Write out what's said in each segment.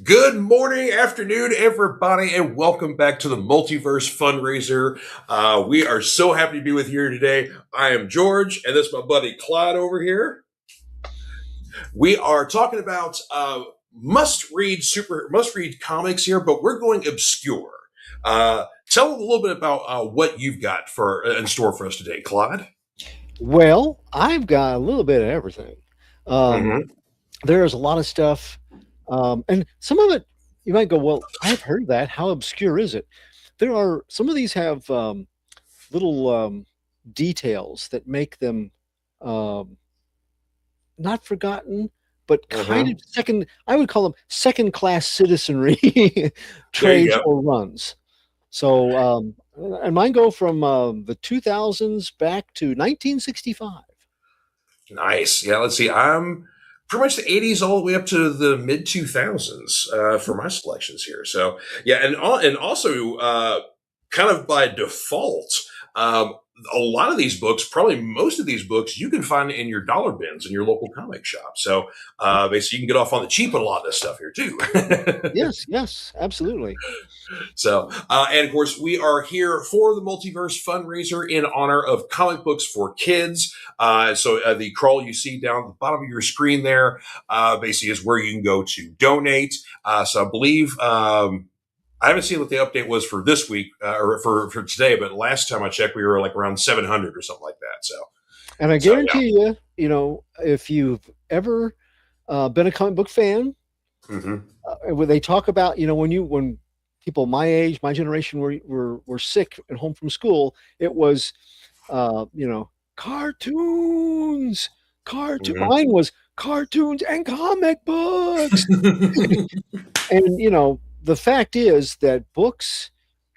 Good morning, afternoon, everybody, and welcome back to the Multiverse Funraiser. We are so happy to be with you here today. I am George, and this is my buddy Clyde over here. We are talking about must read comics here, but we're going obscure. Tell a little bit about what you've got for in store for us today, Clyde. Well, I've got a little bit of everything. Um, Mm-hmm. there's a lot of stuff, and some of it you might go, "Well, I've heard that. How obscure is it?" There are some of these have little details that make them um, not forgotten, but kind Mm-hmm. of second. I would call them second-class citizenry There you trades go. or runs. So, and mine go from the 2000s back to 1965. Nice. Yeah, let's see. I'm pretty much the 80s all the way up to the mid 2000s for my selections here. So, yeah, and also kind of by default, um, a lot of these books, probably most of these books, you can find in your dollar bins in your local comic shop. So, basically, you can get off on the cheap on a lot of this stuff here, too. Yes, yes, absolutely. So, and of course, we are here for the Multiverse Funraiser in honor of comic books for kids. So, the crawl you see down at the bottom of your screen there basically is where you can go to donate. So, I believe. I haven't seen what the update was for this week or for today, but last time I checked, we were like around 700 or something like that. So, And I so yeah. guarantee you, if you've ever been a comic book fan, Mm-hmm. when they talk about, when people my age, my generation were sick and home from school, it was, cartoons, cartoon. Mine was cartoons and comic books. Mm-hmm. And the fact is that books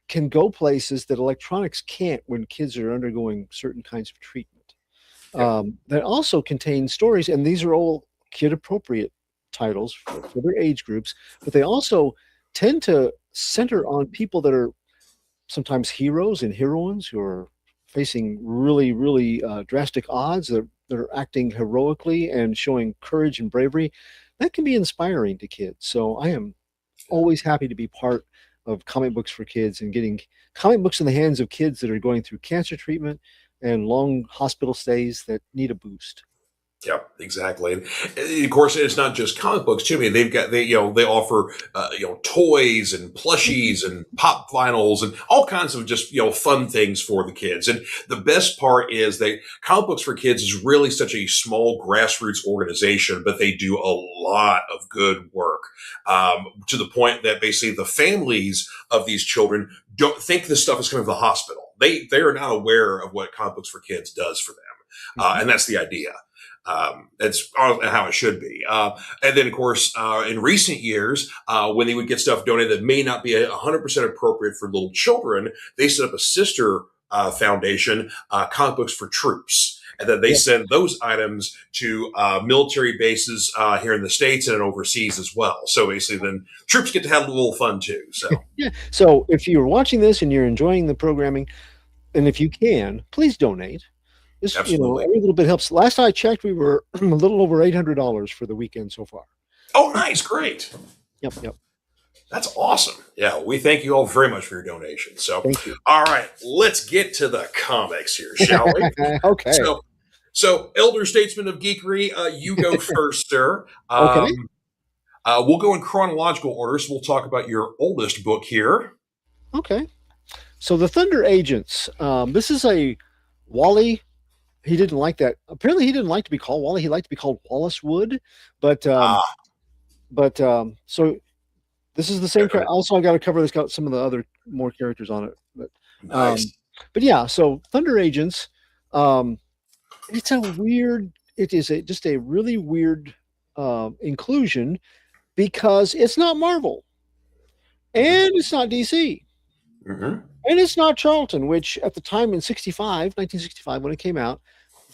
can go places that electronics can't when kids are undergoing certain kinds of treatment. Yep. That also contain stories, and these are all kid appropriate titles for their age groups, but they also tend to center on people that are sometimes heroes and heroines who are facing really, really drastic odds. That are acting heroically and showing courage and bravery. That can be inspiring to kids. So I am always happy to be part of comic books for kids and getting comic books in the hands of kids that are going through cancer treatment and long hospital stays that need a boost. Yeah, exactly. And of course, it's not just comic books too. I mean, they offer toys and plushies and pop vinyls and all kinds of just fun things for the kids. And the best part is that comic books for kids is really such a small grassroots organization, but they do a lot of good work to the point that basically the families of these children don't think this stuff is coming from the hospital. They are not aware of what comic books for kids does for them, Mhm. and that's the idea. That's how it should be. And then, of course, in recent years, when they would get stuff donated that may not be 100% appropriate for little children, they set up a sister foundation, Comic Books for Troops. And then they Yeah. send those items to military bases here in the States and overseas as well. So basically, then troops get to have a little fun too. So, Yeah. So if you're watching this and you're enjoying the programming, and if you can, please donate. This, absolutely. every little bit helps. Last I checked, we were a little over $800 for the weekend so far. Oh, nice. Great. Yep. Yep. That's awesome. Yeah, we thank you all very much for your donation. So, Thank you. all right, let's get to the comics here, shall we? Okay. So, so Elder Statesman of Geekery, you go first, sir. Okay. We'll go in chronological order. So we'll talk about your oldest book here. Okay. So the Thunder Agents. This is a Wally. He didn't like that. Apparently, he didn't like to be called Wally. He liked to be called Wallace Wood. But Ah, so this is the same. Also, I got to cover this. Got some of the other more characters on it. Um, nice. but yeah. So Thunder Agents. Um, it's a weird. It is just a really weird inclusion because it's not Marvel Mm-hmm. and it's not DC. Mm-hmm. And it's not Charlton, which at the time in 1965, when it came out,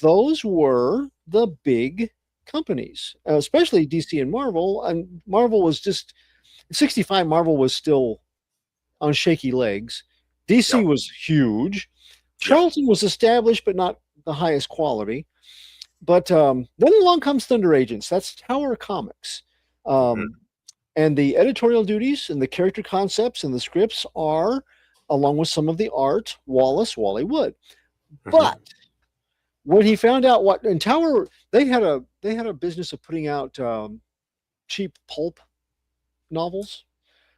those were the big companies, especially DC and Marvel. And Marvel was just, in 65, Marvel was still on shaky legs. DC Yep. was huge. Yep. Charlton was established, but not the highest quality. But then along comes Thunder Agents. That's Tower Comics. Mm-hmm. Um, And the editorial duties and the character concepts and the scripts are, along with some of the art, Wally Wood. But Hmm. when he found out what in Tower, they had a business of putting out cheap pulp novels,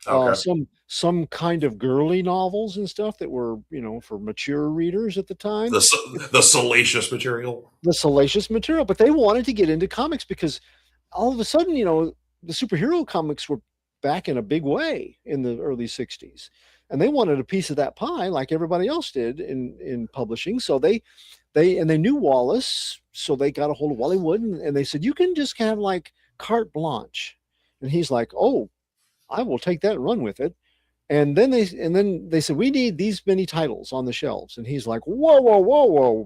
Okay. some kind of girly novels and stuff that were for mature readers at the time, The salacious material. the salacious material. But they wanted to get into comics because all of a sudden, the superhero comics were back in a big way in the early 60s. And they wanted a piece of that pie like everybody else did in publishing. So they knew Wallace, so they got a hold of Wally Wood and they said, you can just have like carte blanche. And he's like, oh, I will take that and run with it. And then they said, we need these many titles on the shelves. And he's like, whoa, whoa, whoa, whoa,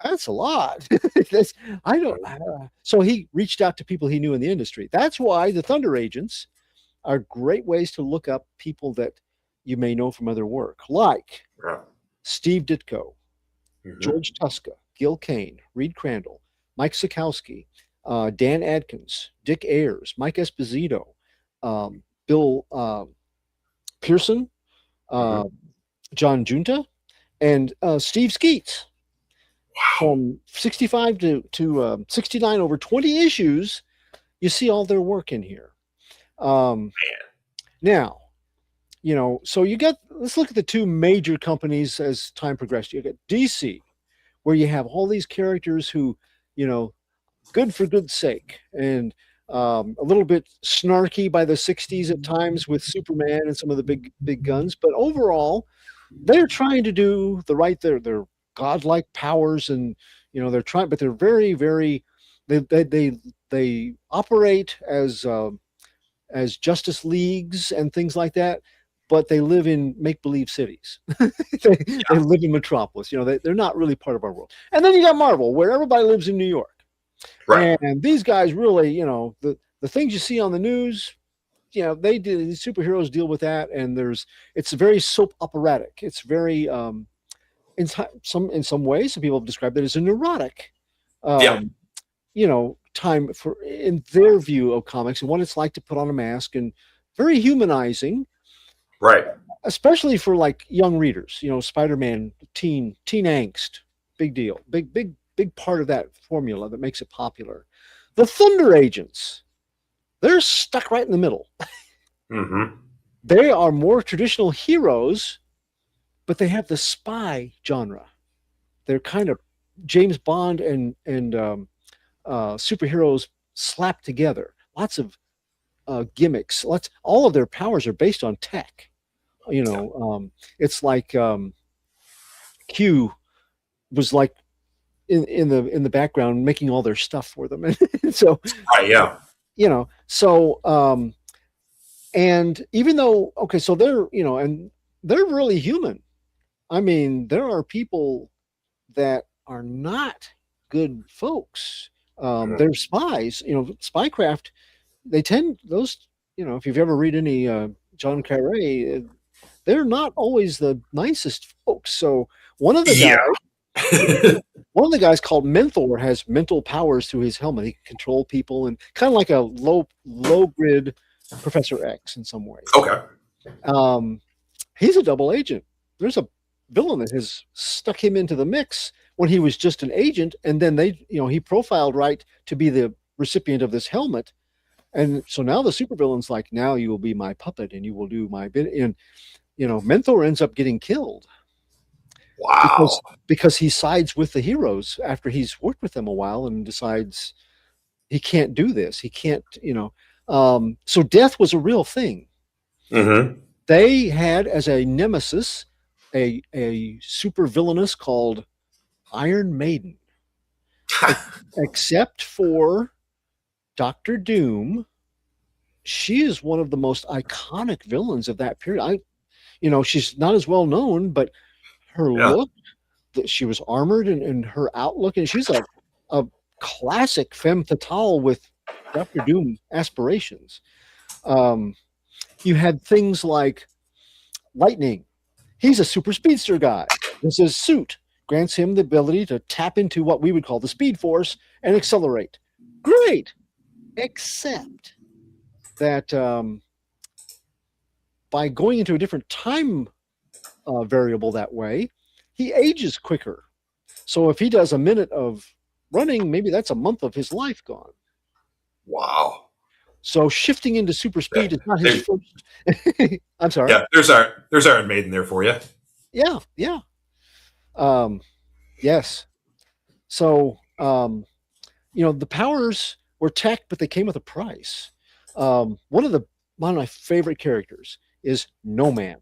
that's a lot. That's, I don't. So he reached out to people he knew in the industry. That's why the Thunder Agents are great ways to look up people that you may know from other work, like Yeah. Steve Ditko, Hmm. George Tuska, Gil Kane, Reed Crandall, Mike Sikowski, Dan Adkins, Dick Ayers, Mike Esposito, Bill Pearson, uh, Hmm. John Junta, and Steve Skeets. Wow. From 65 to 69, over 20 issues, you see all their work in here. Um, Now, so let's look at the two major companies as time progressed. You got DC, where you have all these characters who, you know, good for good's sake, and a little bit snarky by the 60s at times with Superman and some of the big guns. But overall, they're trying to do the right. They're godlike powers, and they're trying, but they're very, very. They operate as justice leagues and things like that, but they live in make believe cities. They live in Metropolis. They're not really part of our world. And then you got Marvel, where everybody lives in New York, Right. and these guys really, the things you see on the news. They do. These superheroes deal with that, and it's very soap operatic. It's very in some ways, some people have described it as a neurotic, Yeah. um, time for in their view of comics and what it's like to put on a mask, and very humanizing, Right. especially for like young readers. Spider-Man, teen angst, big deal, big part of that formula that makes it popular. The Thunder Agents, they're stuck right in the middle. Hmm. They are more traditional heroes, but they have the spy genre. They're kind of James Bond and superheroes slapped together. Lots of gimmicks. All of their powers are based on tech. Yeah. It's like Q was like in the background making all their stuff for them, and so Right. Yeah. so and even though okay, so and they're really human. I mean, there are people that are not good folks. Mhm. They're spies. Spycraft. They tend those. If you've ever read any John Carey, they're not always the nicest folks. So one of the Yeah. guys, one of the guys called Mentor has mental powers through his helmet. He can control people and kind of like a low grid Professor X in some ways. Okay. Um, he's a double agent. There's a villain that has stuck him into the mix when he was just an agent, and then he profiled right to be the recipient of this helmet, and so now the supervillain's like, now you will be my puppet, and you will do my bit, and Mentor ends up getting killed Wow. because he sides with the heroes after he's worked with them a while and decides he can't do this. He can't, so death was a real thing. Hmm. They had as a nemesis a super villainess called Iron Maiden, except for Doctor Doom. She is one of the most iconic villains of that period. She's not as well known, but her Yeah. look, that she was armored and her outlook, and she's a classic femme fatale with Doctor Doom aspirations. Um, you had things like Lightning. He's a super speedster guy. His suit grants him the ability to tap into what we would call the speed force and accelerate. Great, except that by going into a different time variable that way, he ages quicker. So if he does a minute of running, maybe that's a month of his life gone. Wow. So shifting into super Yeah. speed is not his There- first. I'm sorry. yeah. There's Iron Maiden there for you. Yeah, yeah. Um, yes. So the powers were tech, but they came with a price. One of my favorite characters is No Man,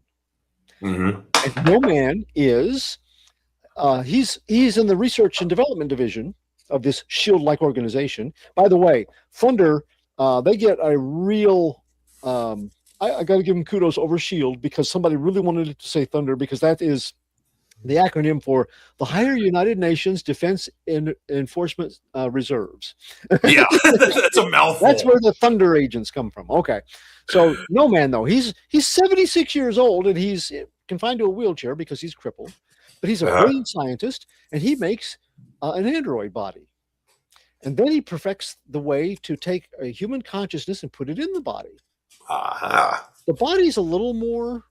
Hmm. and No Man is he's in the research and development division of this shield-like organization. By the way, Thunder, they get a real. I got to give them kudos over Shield because somebody really wanted to say Thunder because that is the acronym for the Higher United Nations Defense and Enforcement Reserves. Yeah, that's a That's mouthful. where the Thunder agents come from. Okay, so No Man though he's 76 years old and he's confined to a wheelchair because he's crippled, but he's a Uh-huh. brilliant scientist and he makes an android body, and then he perfects the way to take a human consciousness and put it in the body. Uh-huh. The body's a little more.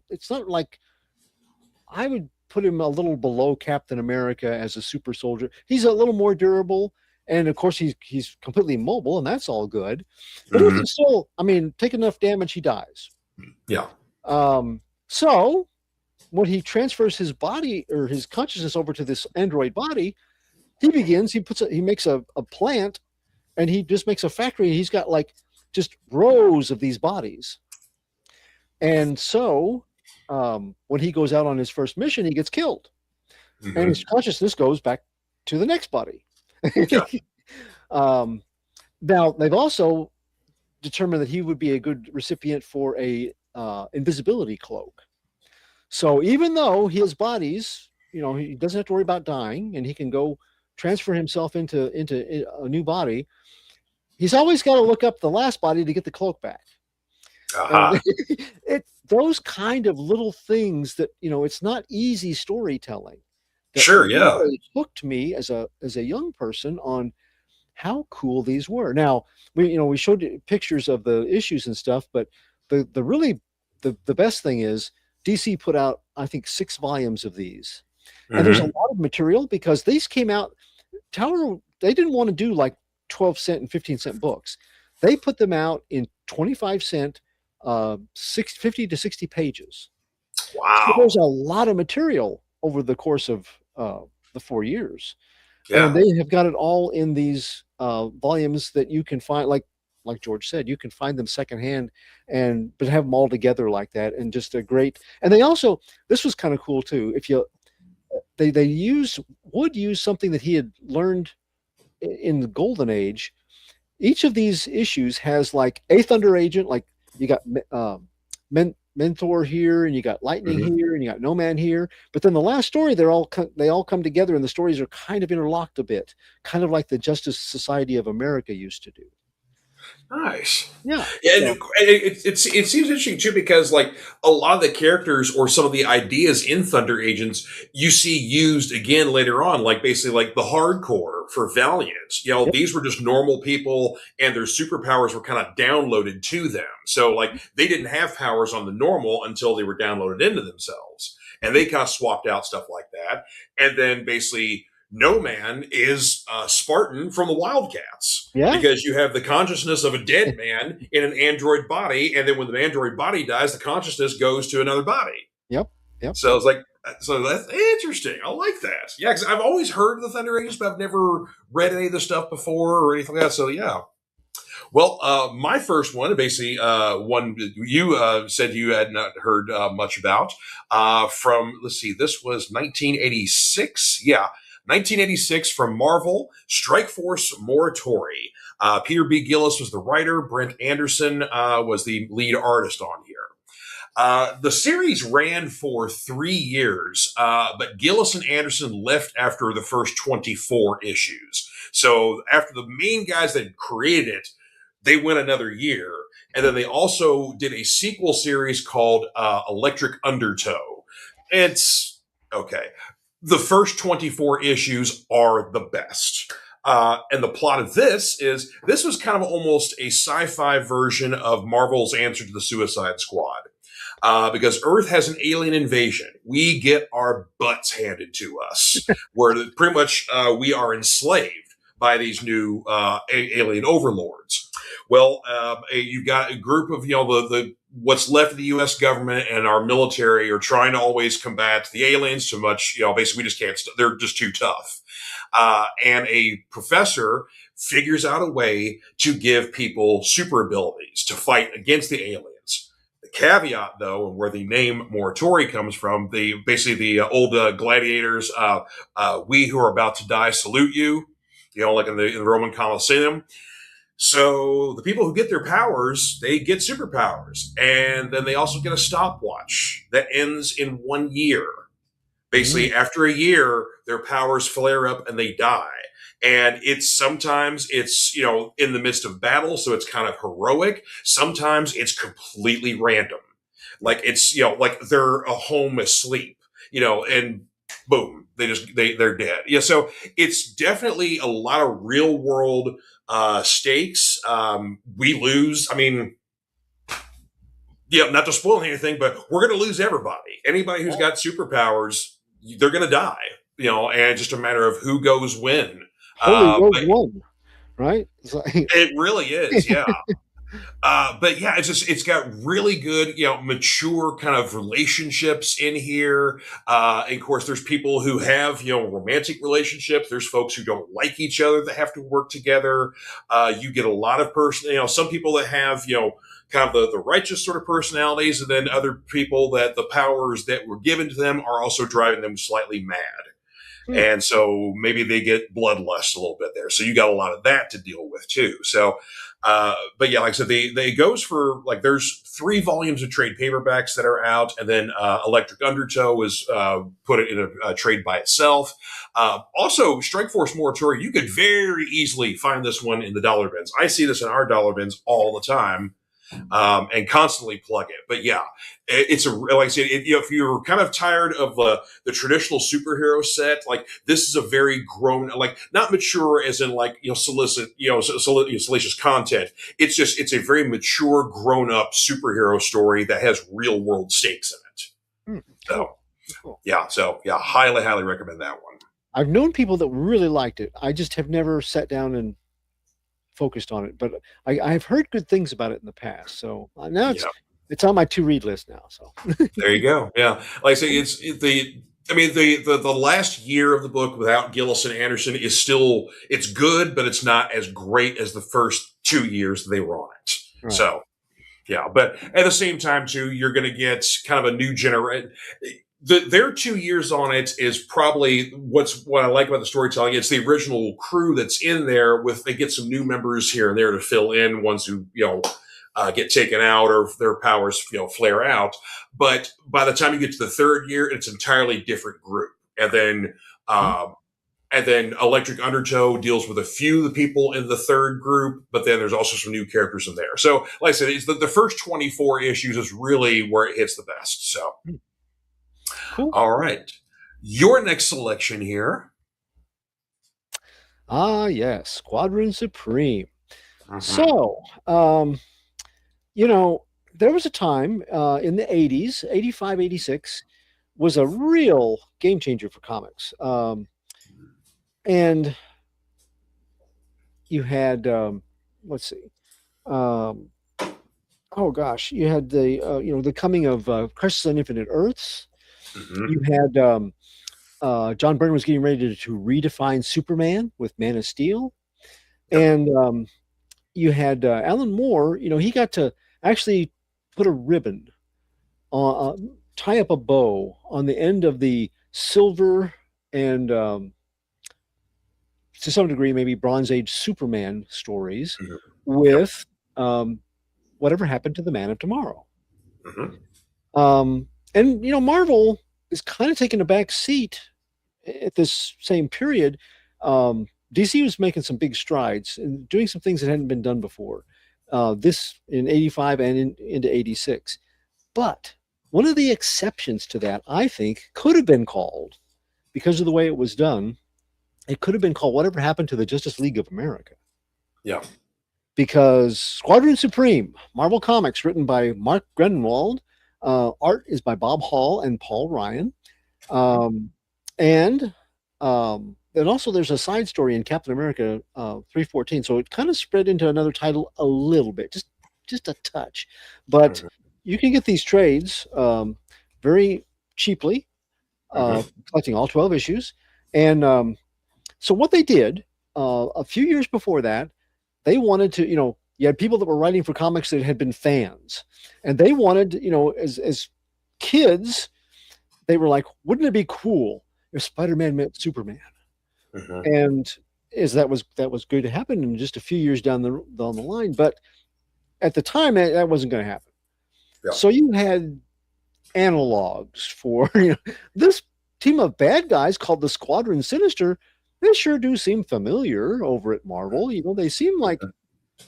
It's not like I would put him a little below Captain America as a super soldier. He's a little more durable, and of course he's completely mobile, and that's all good. But he Hmm. can still, I mean, take enough damage, he dies. Yeah. So when he transfers his body or his consciousness over to this android body, he makes a plant, and he just makes a factory. He's got like just rows of these bodies, and so when he goes out on his first mission, he gets killed and his Hmm. consciousness goes back to the next body. Yeah. um, Now they've also determined that he would be a good recipient for a invisibility cloak. So even though his body's, he doesn't have to worry about dying, and he can go transfer himself into a new body. He's always got to look up the last body to get the cloak back. Uh-huh. And those kind of little things that it's not easy storytelling that Sure. Yeah. really hooked me as a young person on how cool these were. Now we showed you pictures of the issues and stuff, but the really the best thing is DC put out I think 6 volumes of these, and there's a Hmm. lot of material because these came out. Tower they didn't want to do like 12-cent and 15-cent books. They put them out in 25-cent, 50 to 60 pages. So there's Wow. a lot of material over the course of the 4 years, and Yeah. they have got it all in these volumes that you can find, like George said, you can find them secondhand, but have them all together like that, and just a great. And they also, this was kind of cool too. If you they would use something that he had learned in the Golden Age. Each of these issues has like a Thunder agent, like you got Mentor here, and you got Lightning Hmm. here, and you got No Man here. But then the last story, they all come together, and the stories are kind of interlocked a bit, kind of like the Justice Society of America used to do. Nice. Yeah. Yeah, and So it seems interesting too because like a lot of the characters or some of the ideas in Thunder Agents you see used again later on, like basically like the hardcore for Valiant. yep, These were just normal people and their superpowers were kind of downloaded to them. So like they didn't have powers on the normal until they were downloaded into themselves. And they kind of swapped out stuff like that. And then basically No Man is Spartan from the Wildcats yeah, because you have the consciousness of a dead man in an android body, and then when the android body dies, the consciousness goes to another body. yep, yep. So it's like, so that's interesting. I like that. Yeah, because I've always heard of the Thunder Agents, but I've never read any of the stuff before or anything like that. So yeah. Well, my first one, basically, one you said you had not heard much about from, let's see, this was 1986. Yeah, 1986 from Marvel, Strike Force Moratori. Peter B. Gillis was the writer. Brent Anderson was the lead artist on here. The series ran for 3 years, but Gillis and Anderson left after the first 24 issues. So after the main guys that created it, they went another year. And then they also did a sequel series called Electric Undertow. It's okay. The first 24 issues are the best. And the plot of this was kind of almost a sci-fi version of Marvel's answer to the Suicide Squad. Because Earth has an alien invasion. We get our butts handed to us, where pretty much we are enslaved by these new alien overlords. Well, you've got a group of the what's left of the U.S. government and our military are trying to always combat the aliens too much. Basically, we just can't. They're just too tough. And a professor figures out a way to give people super abilities to fight against the aliens. The caveat, though, and where the name Morituri comes from, basically the old gladiators, we who are about to die salute you, like in the Roman Colosseum. So the people who get their powers, they get superpowers. And then they also get a stopwatch that ends in 1 year. Basically, after a year, their powers flare up and they die. And sometimes it's in the midst of battle, so it's kind of heroic. Sometimes it's completely random. Like it's, like they're a home asleep, and boom, they're dead. Yeah. So it's definitely a lot of real world stakes. We lose. I mean, not to spoil anything, but we're going to lose everybody. Anybody who's got superpowers, they're going to die, and it's just a matter of who goes when. Holy Rogue One, right? It really is, yeah. But yeah, it's got really good, mature kind of relationships in here. And of course, there's people who have, romantic relationships. There's folks who don't like each other that have to work together. You get a lot of some people that have, kind of the righteous sort of personalities, and then other people that the powers that were given to them are also driving them slightly mad. And so maybe they get bloodlust a little bit there. So you got a lot of that to deal with too. So, but yeah, like I said, they goes for there's 3 volumes of trade paperbacks that are out, and then Electric Undertow is put it in a trade by itself. Also, Strike Force Morituri, you could very easily find this one in the dollar bins. I see this in our dollar bins all the time. And constantly plug it. But yeah, it's like I said, if you're kind of tired of the traditional superhero set, this is a very grown, not mature as in salacious content. It's a very mature, grown up superhero story that has real world stakes in it. Cool. Highly, highly recommend that one. I've known people that really liked it. I just have never sat down and focused on it, but I've heard good things about it in the past. So now it's on my to read list now. So there you go. Yeah, like I say, the last year of the book without Gillis and Anderson is still, it's good, but it's not as great as the first 2 years they were on it. Right. So yeah, but at the same time too, you're going to get kind of a new generation. Their 2 years on it is probably what I like about the storytelling. It's the original crew that's in there they get some new members here and there to fill in ones who, get taken out or their powers, flare out. But by the time you get to the 3rd year, it's an entirely different group. And then Electric Undertow deals with a few of the people in the 3rd group, but then there's also some new characters in there. So like I said, it's the first 24 issues is really where it hits the best. So. Cool. All right. Your next selection here. Yes. Squadron Supreme. So, there was a time in the 80s, 85, 86, was a real game changer for comics. And you had, let's see. You had the coming of Crisis on Infinite Earths. You had John Byrne was getting ready to redefine Superman with Man of Steel, and you had Alan Moore. He got to actually put a ribbon, tie up a bow on the end of the Silver and to some degree maybe Bronze Age Superman stories with whatever happened to the Man of Tomorrow. And Marvel is kind of taking a back seat at this same period. DC was making some big strides and doing some things that hadn't been done before. This in 85 and into 86. But one of the exceptions to that, I think, could have been called, because of the way it was done, it could have been called Whatever Happened to the Justice League of America. Yeah. Because Squadron Supreme, Marvel Comics, written by Mark Grenwald, art is by Bob Hall and Paul Ryan, um, and and also there's a side story in Captain America 314. So it kind of spread into another title a little bit, just a touch, but Hmm. you can get these trades very cheaply, Hmm. collecting all 12 issues, and so what they did a few years before that, they wanted to, you had people that were writing for comics that had been fans, and they wanted, as kids, they were like, wouldn't it be cool if Spider-Man met Superman? Hmm. And is that was going to happen in just a few years down the line, but at the time that wasn't going to happen. Yeah. So you had analogs for this team of bad guys called the Squadron Sinister. They sure do seem familiar over at Marvel. They seem like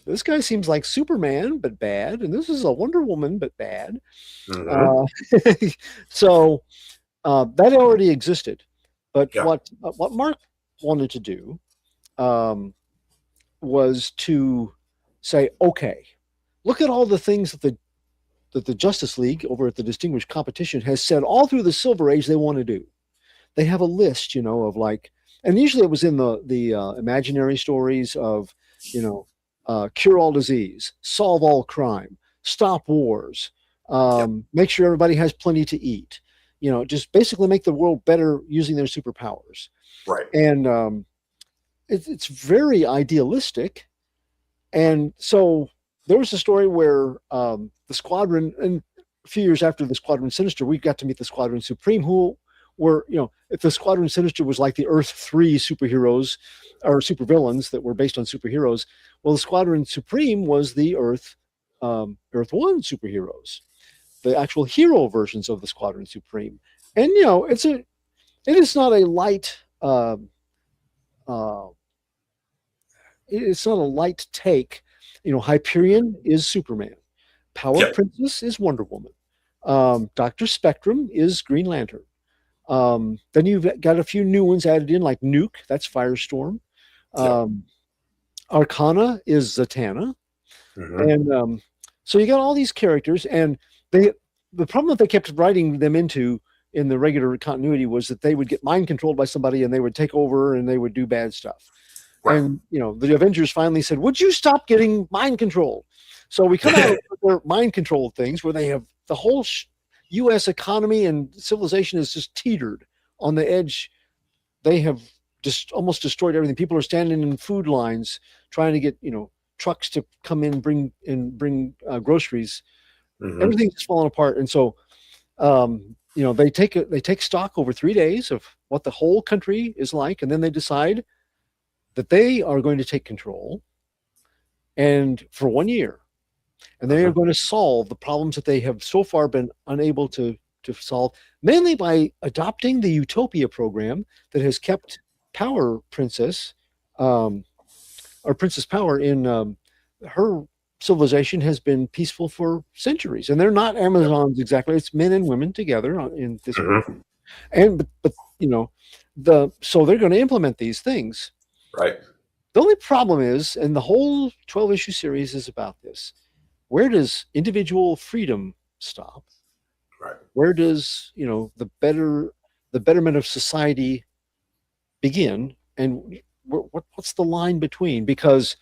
this guy seems like Superman, but bad, and this is a Wonder Woman, but bad. Hmm. Uh, so that already existed, but Yeah. what Mark wanted to do um, was to say, okay, look at all the things that the Justice League over at the Distinguished Competition has said all through the Silver Age they want to do. They have a list, of like, and usually it was in the imaginary stories of, cure all disease, solve all crime, stop wars, Yeah. make sure everybody has plenty to eat, just basically make the world better using their superpowers. Right. And it's very idealistic. And so there was a story where the squadron, and a few years after the Squadron Sinister, we got to meet the Squadron Supreme, who were, if the Squadron Sinister was like the Earth 3 superheroes or supervillains that were based on superheroes, well, the Squadron Supreme was the Earth 1 superheroes, the actual hero versions of the Squadron Supreme. And, it is not a light, uh, it's not a light take. Hyperion is Superman. Power Yeah. Princess is Wonder Woman. Doctor Spectrum is Green Lantern. Then you've got a few new ones added in, like Nuke, that's Firestorm. Yeah. Um, Arcana is Zatanna, Hmm. and so you got all these characters, and they the problem that they kept writing them into in the regular continuity was that they would get mind controlled by somebody, and they would take over, and they would do bad stuff. Right. And the Avengers finally said, "Would you stop getting mind controlled?" So we come out of their mind control things where they have the whole U.S. economy and civilization is just teetered on the edge. They have just almost destroyed everything. People are standing in food lines trying to get trucks to come in bring groceries. Hmm. Everything's just falling apart, and so they take stock over 3 days of what the whole country is like, and then they decide that they are going to take control and for 1 year, and they are Hmm. going to solve the problems that they have so far been unable to solve, mainly by adopting the Utopia program that has kept Power Princess, um, or Princess Power in her civilization has been peaceful for centuries, and they're not Yeah. Amazons exactly. It's men and women together in this group, Hmm. and but so they're going to implement these things. Right. The only problem is, and the whole 12 issue series is about this, where does individual freedom stop? Right. Where does, the betterment of society begin? And what's the line between? Because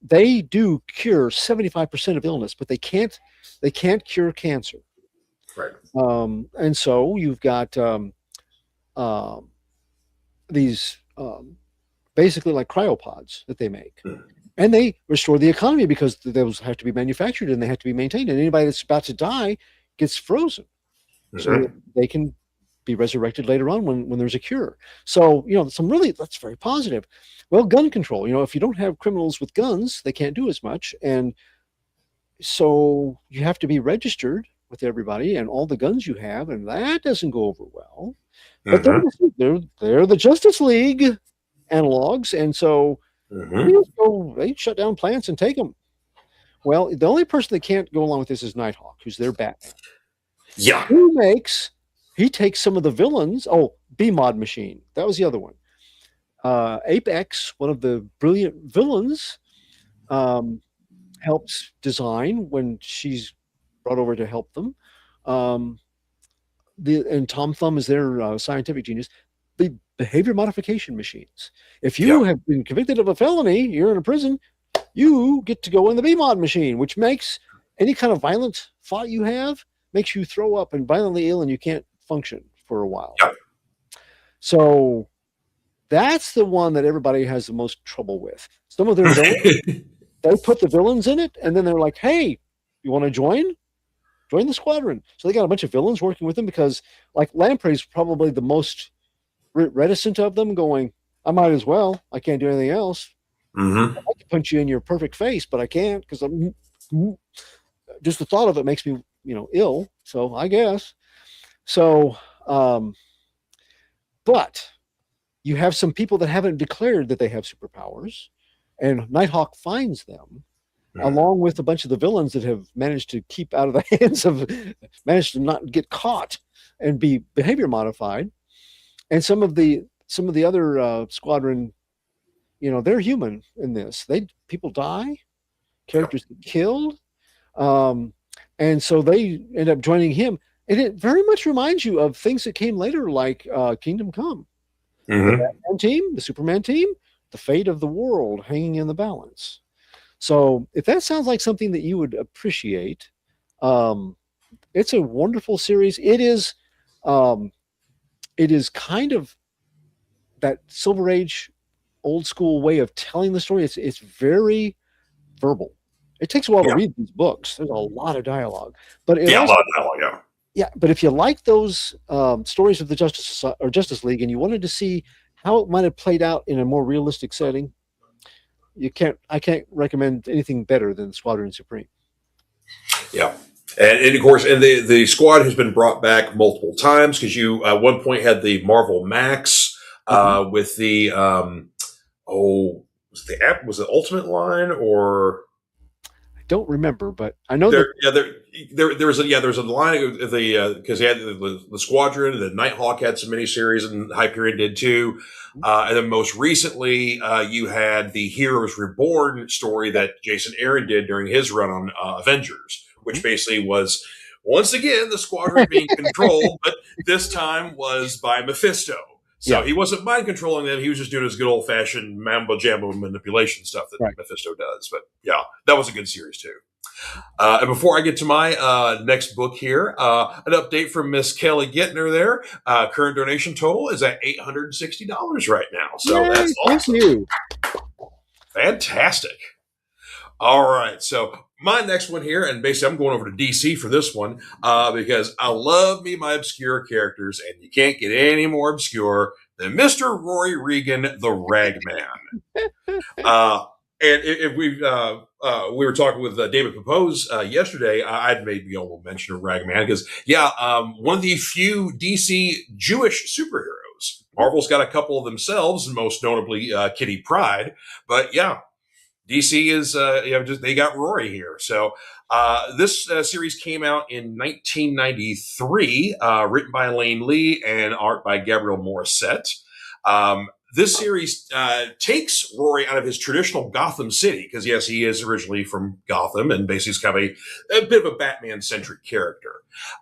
they do cure 75% of illness, but they can't cure cancer. Right. And so you've got uh, these basically like cryopods that they make, and they restore the economy because those have to be manufactured and they have to be maintained, and anybody that's about to die gets frozen so that Hmm. they can be resurrected later on when there's a cure. So that's very positive. Well, gun control, if you don't have criminals with guns, they can't do as much, and so you have to be registered with everybody and all the guns you have, and that doesn't go over well. But they're Hmm. they're the Justice League analogs, and so Hmm. they shut down plants and take them. Well, the only person that can't go along with this is Nighthawk, who's their Batman. Yeah. He takes some of the villains. Oh, B Mod Machine, that was the other one. Apex, one of the brilliant villains, um, helps design when she's brought over to help them. Um, and Tom Thumb is their scientific genius. The behavior modification machines. If Yeah. you have been convicted of a felony, you're in a prison. You get to go in the BMod machine, which makes any kind of violent thought you have makes you throw up and violently ill, and you can't function for a while. Yeah. So that's the one that everybody has the most trouble with. Some of their villains, they put the villains in it, and then they're like, "Hey, you want to join? Join the squadron." So they got a bunch of villains working with them because, like, Lamprey's probably the most reticent of them, going, "I might as well. I can't do anything else. Hmm. I can punch you in your perfect face, but I can't because I'm just the thought of it makes me, ill. So I guess so." Um, but you have some people that haven't declared that they have superpowers, and Nighthawk finds them along with a bunch of the villains that have managed to keep out of the hands of, managed to not get caught and be behavior modified. And some of the other squadron, they're human in this. People die, characters get killed, um, and so they end up joining him. And it very much reminds you of things that came later, like Kingdom Come, the Hmm. Batman team, the Superman team, the fate of the world hanging in the balance. So if that sounds like something that you would appreciate, um, it's a wonderful series. Um, it is kind of that Silver Age, old school way of telling the story. It's very verbal. It takes a while to Yeah. read these books. There's a lot of dialogue, but it Yeah. A also, lot of dialogue. Yeah. yeah. But if you like those stories of the Justice League, and you wanted to see how it might have played out in a more realistic setting, I can't recommend anything better than Squadron Supreme. Yeah. And of course, and the squad has been brought back multiple times because you at one point had the Marvel Max Mhm. with the was the app, was it Ultimate line, or I don't remember, but I know that. there's a line of the because he had the Squadron, the Nighthawk had some miniseries, and Hyperion did too. And then most recently, you had the Heroes Reborn story that Jason Aaron did during his run on Avengers, which basically was once again the Squadron being controlled, but this time was by Mephisto. So Yeah, he wasn't mind controlling them; he was just doing his good old fashioned mambo jumbo manipulation stuff that right. Mephisto does. But yeah, that was a good series too. And before I get to my next book here, an update from Miss Kelly Gittner there. Current donation total is at $860 right now. So that's Yay! Thank awesome. you. Fantastic. All right. So my next one here, and basically I'm going over to DC for this one because I love me my obscure characters, and you can't get any more obscure than Mr. Rory Regan, the Ragman. Uh, and if we were talking with David Propose yesterday, I'd made a little mention of Ragman because, yeah, one of the few DC Jewish superheroes. Marvel's got a couple of themselves, most notably Kitty Pryde. But yeah, DC is, just they got Rory here. So this series came out in 1993, written by Elaine Lee and art by Gabriel Morissette. This series takes Rory out of his traditional Gotham City because, yes, he is originally from Gotham and basically is kind of a bit of a Batman-centric character.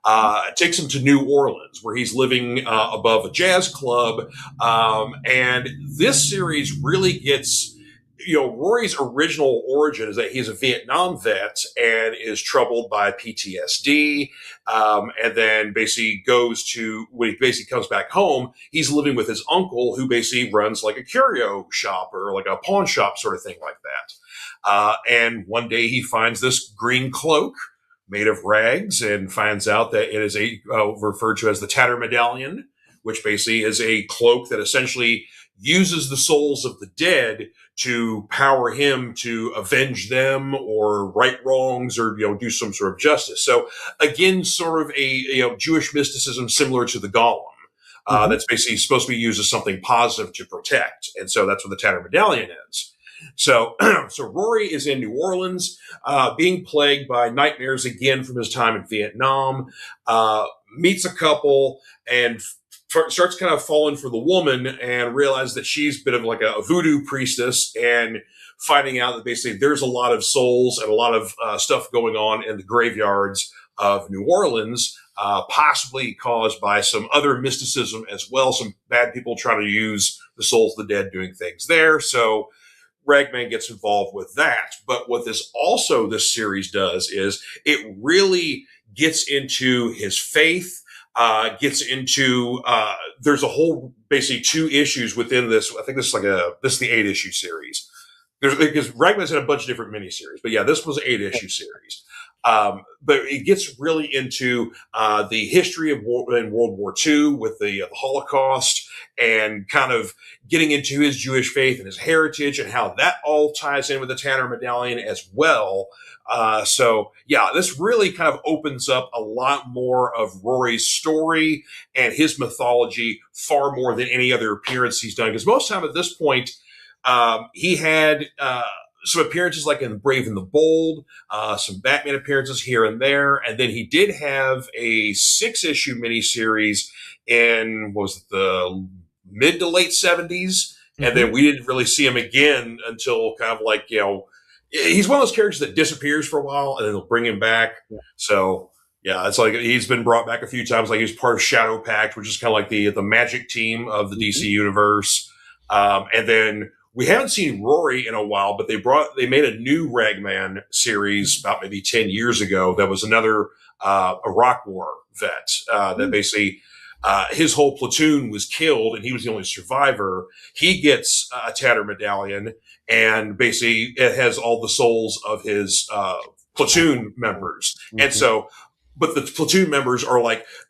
It takes him to New Orleans where he's living above a jazz club. And this series really gets Rory's original origin is that he's a Vietnam vet and is troubled by PTSD. And then basically when he basically comes back home, he's living with his uncle who basically runs like a curio shop or like a pawn shop sort of thing like that. And one day he finds this green cloak made of rags and finds out that it is referred to as the Tatter Medallion, which basically is a cloak that essentially uses the souls of the dead to power him to avenge them or right wrongs or do some sort of justice. So again, sort of a Jewish mysticism similar to the Golem. Mhm. That's basically supposed to be used as something positive to protect, and so that's what the Tatter Medallion is. So, so Rory is in New Orleans, being plagued by nightmares again from his time in Vietnam. meets a couple and starts kind of falling for the woman and realizes that she's a bit of like a voodoo priestess, and finding out that basically there's a lot of souls and a lot of stuff going on in the graveyards of New Orleans, possibly caused by some other mysticism as well. Some bad people trying to use the souls of the dead doing things there. So Ragman gets involved with that. But what this series does is it really gets into his faith, gets into, there's a whole, basically 2 issues within this. I think this is the 8-issue series. Because Ragman's had a bunch of different miniseries, but yeah, this was an 8-issue series. But it gets really into the history of in World War II with the Holocaust, and kind of getting into his Jewish faith and his heritage and how that all ties in with the Tanner Medallion as well. So yeah, this really kind of opens up a lot more of Rory's story and his mythology, far more than any other appearance he's done. Because most time at this point, he had some appearances like in Brave and the Bold, some Batman appearances here and there, and then he did have a 6-issue miniseries in, what was it, the mid to late 70s, and then we didn't really see him again until kind of like, he's one of those characters that disappears for a while and then they'll bring him back. Yeah. So yeah, it's like he's been brought back a few times. Like he was part of Shadow Pact, which is kind of like the magic team of the DC universe. And then we haven't seen Rory in a while, but they made a new Ragman series about maybe 10 years ago. That was another Iraq War vet that basically his whole platoon was killed and he was the only survivor. He gets a Tanner Medallion, and basically it has all the souls of his platoon members. And so, but the platoon members are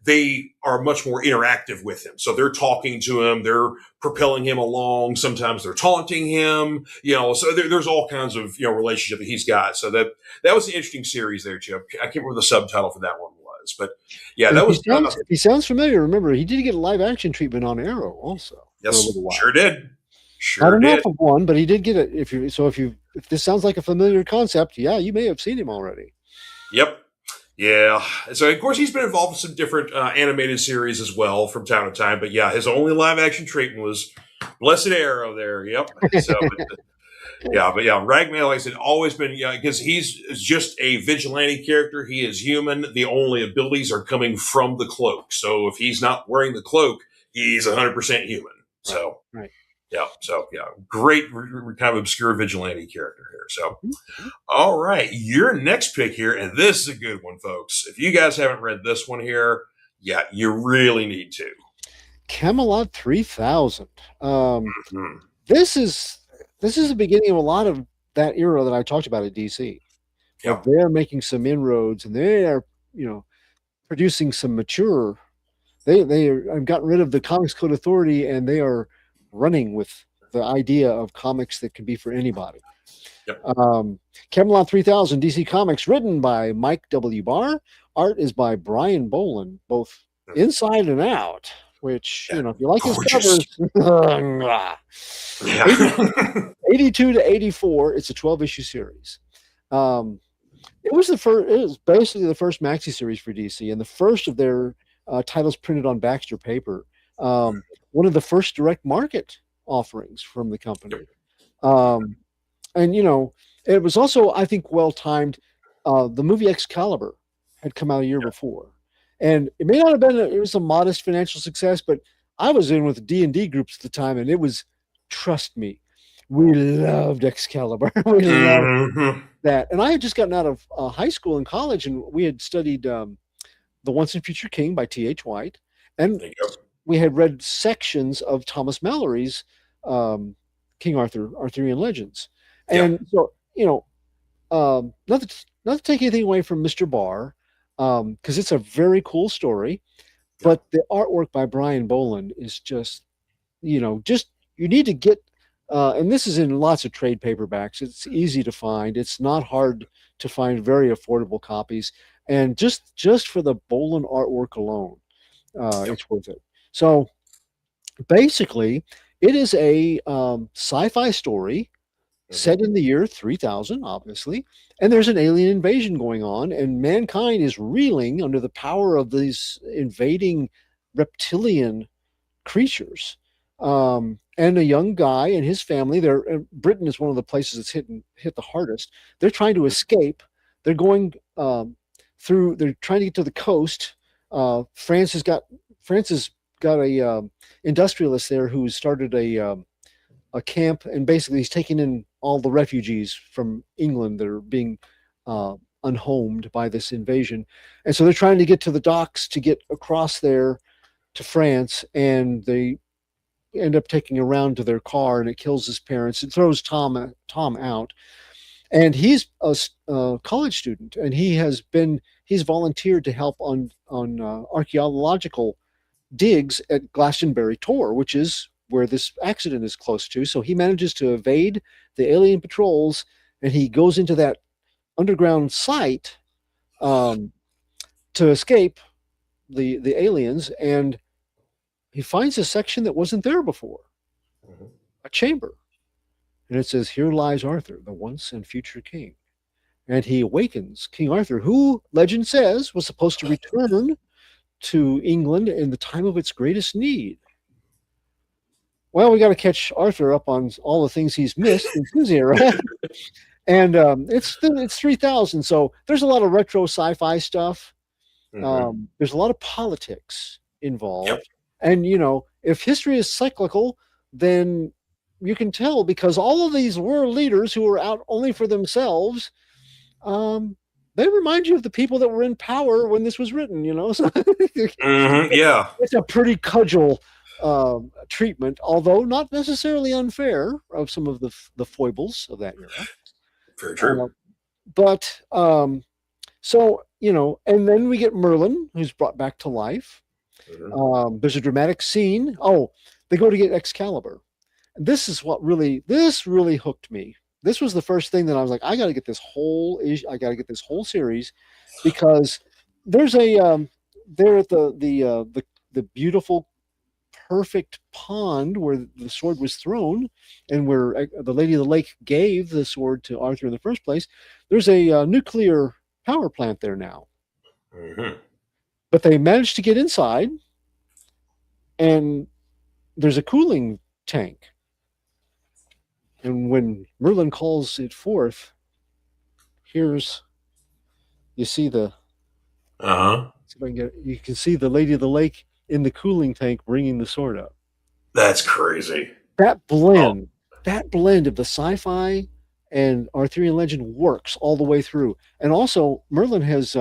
they are much more interactive with him. So they're talking to him, they're propelling him along. Sometimes they're taunting him, so there's all kinds of, relationship that he's got. So that was an interesting series there, Chip. I can't remember the subtitle for that one was, but yeah, that was. He sounds familiar. Remember, he did get a live action treatment on Arrow also. Yes, sure did. I don't know if one, but he did get it. If this sounds like a familiar concept, yeah, you may have seen him already. Yep. Yeah. So, of course, he's been involved in some different animated series as well from time to time. But, yeah, his only live-action treatment was Blessed Arrow there. Yep. So, Ragman, like I said, always been, because he's just a vigilante character. He is human. The only abilities are coming from the cloak. So, if he's not wearing the cloak, he's 100% human. So, right. Yeah. So, yeah, great kind of obscure vigilante character here. So, all right, your next pick here, and this is a good one, folks. If you guys haven't read this one here, yeah, you really need to. Camelot 3000. This is the beginning of a lot of that era that I talked about at DC. Yeah. They're making some inroads, and they are, producing some mature. They have gotten rid of the Comics Code Authority, and they are running with the idea of comics that can be for anybody. Yep. Camelot 3000 DC Comics, written by Mike W. Barr. Art is by Brian Boland, both inside and out, which, if you like his covers, 82 to 84, it's a 12-issue series. It was basically the first maxi series for DC, and the first of their titles printed on Baxter paper. One of the first direct market offerings from the company. And, it was also, I think, well-timed. The movie Excalibur had come out a year before. And it may not have been, it was a modest financial success, but I was in with D&D groups at the time, and it was, trust me, we loved Excalibur. We loved that. And I had just gotten out of high school and college, and we had studied The Once and Future King by T.H. White. And we had read sections of Thomas Mallory's King Arthur, Arthurian Legends. And so, not to take anything away from Mr. Barr, because it's a very cool story, but the artwork by Brian Boland is just, you need to get, and this is in lots of trade paperbacks. It's easy to find. It's not hard to find very affordable copies. And just for the Boland artwork alone, it's worth it. So basically, it is a sci-fi story set in the year 3000, obviously, and there's an alien invasion going on, and mankind is reeling under the power of these invading reptilian creatures. And a young guy and his family, Britain is one of the places that's hit the hardest. They're trying to escape. They're going through. They're trying to get to the coast. France has got a industrialist there who started a camp, and basically he's taking in all the refugees from England that are being unhomed by this invasion, and so they're trying to get to the docks to get across there to France, and they end up taking a round to their car, and it kills his parents. It throws Tom out, and he's a college student, and he's volunteered to help on archaeological digs at Glastonbury Tor, which is where this accident is close to. So he manages to evade the alien patrols, and he goes into that underground site to escape the aliens, and he finds a section that wasn't there before, a chamber. And it says, "Here lies Arthur, the once and future king." And he awakens King Arthur, who legend says was supposed to return to England in the time of its greatest need. Well, we got to catch Arthur up on all the things he's missed in his era. And it's 3000, so there's a lot of retro sci-fi stuff. There's a lot of politics involved. Yep. And, if history is cyclical, then you can tell, because all of these world leaders who are out only for themselves, they remind you of the people that were in power when this was written, So Yeah. it's a pretty cudgel treatment, although not necessarily unfair of some of the foibles of that era. Very true. But so, and then we get Merlin, who's brought back to life. There's a dramatic scene. Oh, they go to get Excalibur. This is this really hooked me. This was the first thing that I was like, I got to get this whole series, because there's there at the beautiful, perfect pond where the sword was thrown, and where the Lady of the Lake gave the sword to Arthur in the first place. There's a nuclear power plant there now. But they managed to get inside, and there's a cooling tank. And when Merlin calls it forth, you see the you can see the Lady of the Lake in the cooling tank bringing the sword up. That's crazy. That blend of the sci-fi and Arthurian legend works all the way through. And also, Merlin has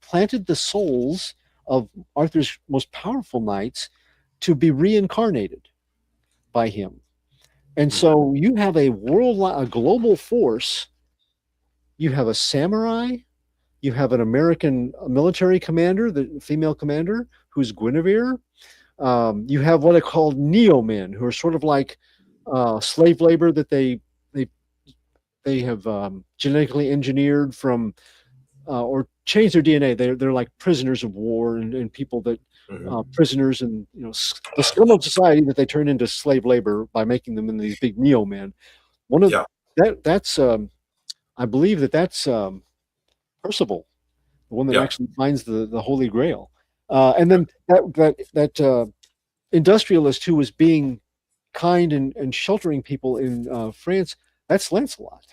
planted the souls of Arthur's most powerful knights to be reincarnated by him. And so you have a global force. You have a samurai. You have an American military commander, the female commander, who's Guinevere. You have what are called neo-men, who are sort of like slave labor that they have genetically engineered from or changed their DNA. They're like prisoners of war and people that prisoners and the scum of society that they turn into slave labor by making them into these big neo-men. One of that's I believe that's Percival, the one that actually finds the Holy Grail. And then that industrialist who was being kind and sheltering people in France, that's Lancelot.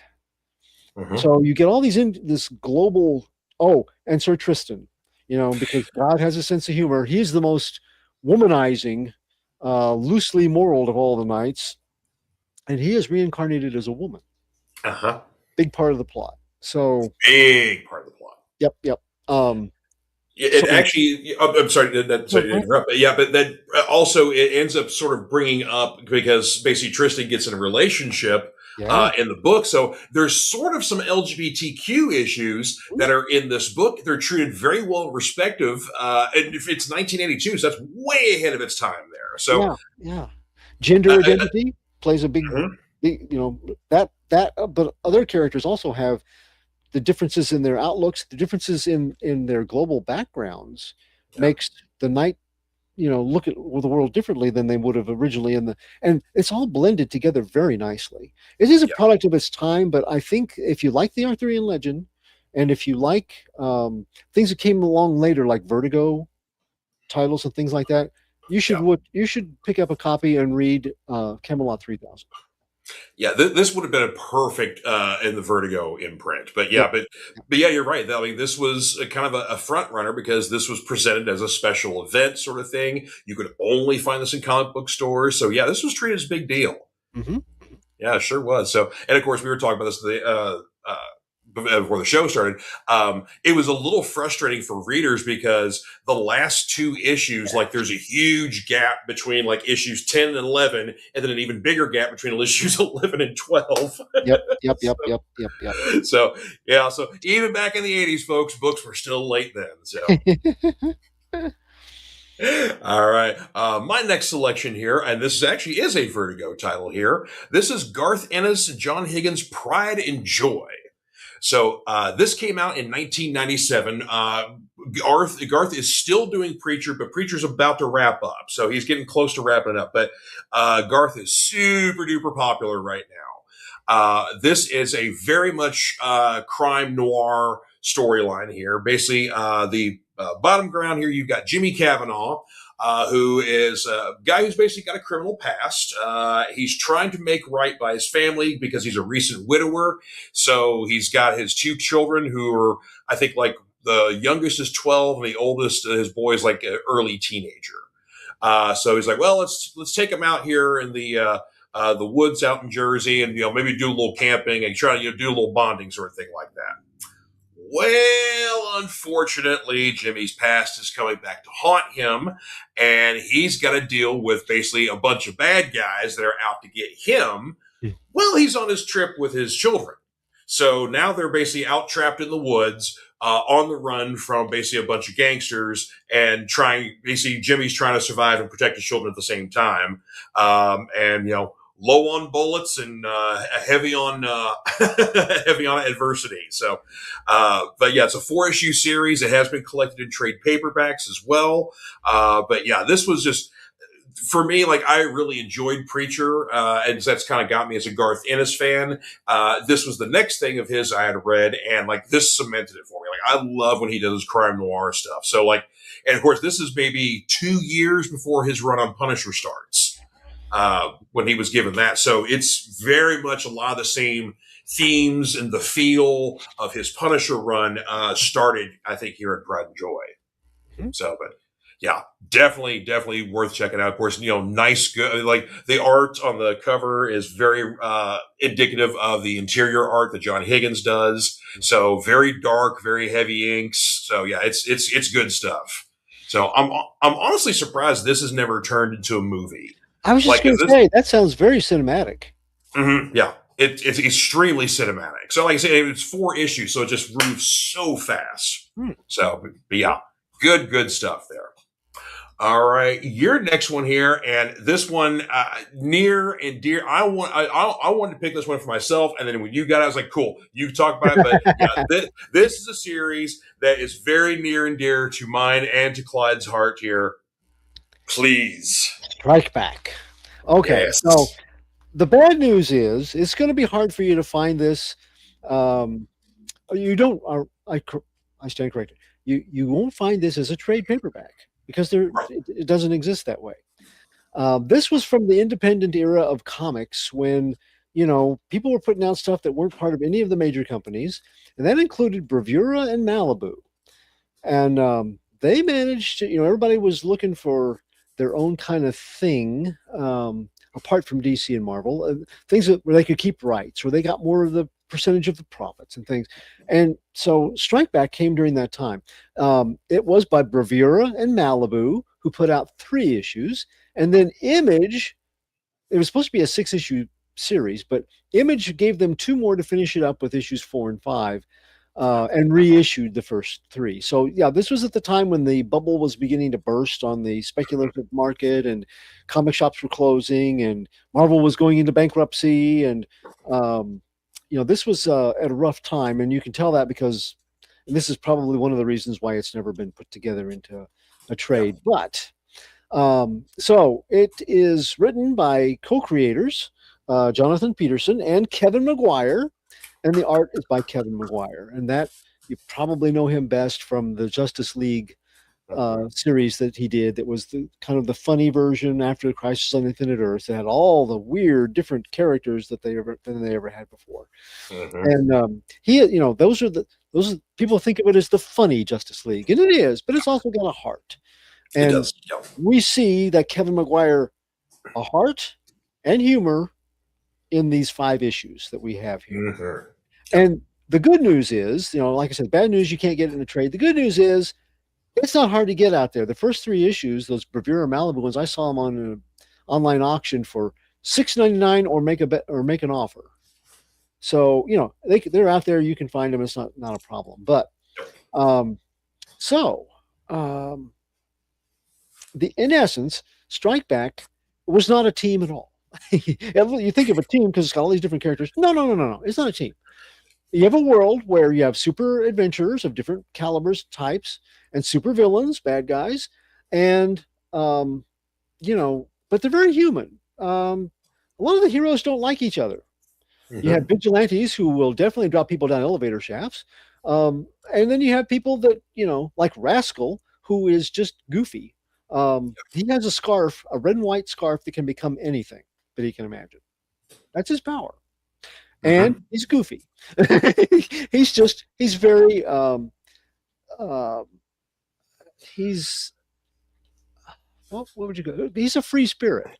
So you get all these this global. Oh, and Sir Tristan, because God has a sense of humor. He's the most womanizing, loosely moral of all the knights, and he is reincarnated as a woman. Big part of the plot. So big part of the plot. Yep. Actually, I'm sorry to interrupt. But but that also it ends up sort of bringing up, because basically Tristan gets in a relationship in the book. So there's sort of some LGBTQ issues that are in this book. They're treated very well, respective. And if it's 1982, so that's way ahead of its time there. So gender identity plays a big, but other characters also have the differences in their outlooks, the differences in their global backgrounds makes the knight look at the world differently than they would have originally. And it's all blended together very nicely. It is a Yeah, product of its time, but I think if you like the Arthurian legend, and if you like things that came along later, like Vertigo titles and things like that, yeah. you should pick up a copy and read Camelot 3000. Yeah, this would have been a perfect in the Vertigo imprint, but Yep. yeah, but yeah, you're right. I mean, this was a kind of a front runner because this was presented as a special event sort of thing. You could only find this in comic book stores, so yeah, this was treated as a big deal. Hmm. Yeah, it sure was. So, and of course, we were talking about this before the show started. It was a little frustrating for readers because the last two issues, like, there's a huge gap between like issues 10 and 11, and then an even bigger gap between issues 11 and 12. Yep. Yep. Yep. so, Yep. Yep. Yep. so, yeah, so even back in the 80s, folks, books were still late then. So. All right. My next selection here, and this actually is a Vertigo title here. This is Garth Ennis, John Higgins' Pride and Joy. So this came out in 1997. Garth is still doing Preacher, but Preacher's about to wrap up, so he's getting close to wrapping it up. But Garth is super duper popular right now. This is a very much crime noir storyline here. Basically, the bottom ground here, you've got Jimmy Cavanaugh, who is a guy who's basically got a criminal past. He's trying to make right by his family because he's a recent widower. So he's got his two children who are, I think, like the youngest is 12 and the oldest, his boy, is like an early teenager. So he's like, well, let's take him out here in the woods out in Jersey, and maybe do a little camping and try to do a little bonding sort of thing like that. Well, unfortunately, Jimmy's past is coming back to haunt him, and he's got to deal with basically a bunch of bad guys that are out to get him. Well, he's on his trip with his children. So now they're basically out trapped in the woods, on the run from basically a bunch of gangsters, and basically Jimmy's trying to survive and protect his children at the same time. And low on bullets and heavy on heavy on adversity. So, but yeah, it's a 4-issue series. It has been collected in trade paperbacks as well. But yeah, this was just, for me, like, I really enjoyed Preacher, and that's kind of got me as a Garth Ennis fan. This was the next thing of his I had read, and like this cemented it for me. Like, I love when he does crime noir stuff. So like, and of course, this is maybe 2 years before his run on Punisher starts. When he was given that. So it's very much a lot of the same themes and the feel of his Punisher run started, I think, here at Pride and Joy. Mm-hmm. So, but yeah, definitely worth checking out. Of course, nice, good, like the art on the cover is very indicative of the interior art that John Higgins does. So very dark, very heavy inks. So yeah, it's good stuff. So I'm honestly surprised this has never turned into a movie. I was just Like, going to say, that sounds very cinematic. yeah, it's extremely cinematic. So, like I said, it's 4 issues, so it just moves so fast. So, but yeah, good stuff there. All right, your next one here, and this one near and dear. I wanted to pick this one for myself, and then when you got it, I was like, cool, you talk about it. But yeah, this is a series that is very near and dear to mine and to Clyde's heart here. Please. Strike Back. Okay, Yes. so the bad news is it's going to be hard for you to find this. You don't. I stand corrected. You won't find this as a trade paperback because it doesn't exist that way. This was from the independent era of comics when people were putting out stuff that weren't part of any of the major companies, and that included Bravura and Malibu, and they managed to. Everybody was looking for their own kind of thing, apart from DC and Marvel, things where they could keep rights, where they got more of the percentage of the profits and things. And so Strike Back came during that time. It was by Bravura and Malibu, who put out 3 issues, and then Image. It was supposed to be a 6-issue series, but Image gave them 2 more to finish it up with issues 4 and 5. And reissued the first 3. So yeah, this was at the time when the bubble was beginning to burst on the speculative market, and comic shops were closing, and Marvel was going into bankruptcy, and this was at a rough time, and you can tell that because this is probably one of the reasons why it's never been put together into a trade. But So it is written by co-creators Jonathan Peterson and Kevin McGuire, and the art is by Kevin McGuire, and that you probably know him best from the Justice League Mhm. series that he did. That was the kind of the funny version after Crisis on Infinite Earth. That had all the weird different characters that they ever had before. Mhm. And he, those are, people think of it as the funny Justice League, and it is, but it's also got a heart. It And does. Yeah. we see that Kevin McGuire a heart and humor in these 5 issues that we have here. Mhm. Yeah. And the good news is, like I said, bad news you can't get it in a trade. The good news is it's not hard to get out there. The first 3 issues, those Bravura Malibu ones, I saw them on an online auction for $6.99 or make a bet or make an offer. So they're out there. You can find them. It's not a problem. But um, so um, in essence, Strike Back was not a team at all. You think of a team because it's got all these different characters. No, no, no, no, no. It's not a team. You have a world where you have super adventurers of different calibers, types, and super villains, bad guys, and but they're very human. A lot of the heroes don't like each other. You have Mhm. vigilantes who will definitely drop people down elevator shafts, and then you have people that like Rascal, who is just goofy. He has a scarf, a red and white scarf that can become anything that he can imagine. That's his power, and Mhm. he's goofy. He's very uh, he's what would you go? He's a free spirit,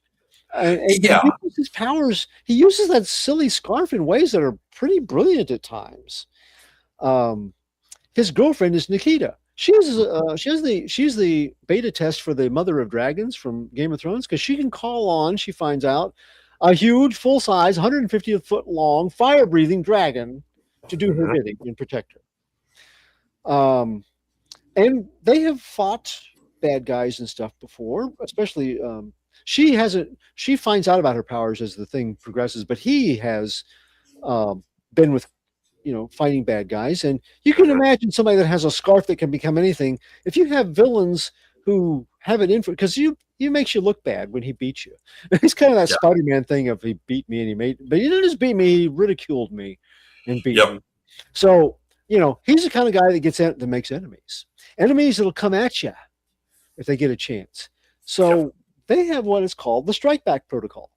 and he Yeah. uses his powers. He uses that silly scarf in ways that are pretty brilliant at times. Um, his girlfriend is Nikita. She's the beta test for the Mother of Dragons from Game of Thrones because she can call on. She finds out a huge, full size, 150-foot long, fire breathing dragon to do her Mhm. bidding and protect her. And they have fought bad guys and stuff before, especially she hasn't. She finds out about her powers as the thing progresses, but he has um, been with fighting bad guys. And you can Mhm. imagine somebody that has a scarf that can become anything. If you have villains who have it in for, because you makes you look bad when he beats you. It's kind of that Yeah. Spider-Man thing of he beat me and but he didn't just beat me, he ridiculed me and beat Yep. me. So, he's the kind of guy that makes enemies. Enemies that'll come at you if they get a chance. Yep. So they have what is called the strike back protocol.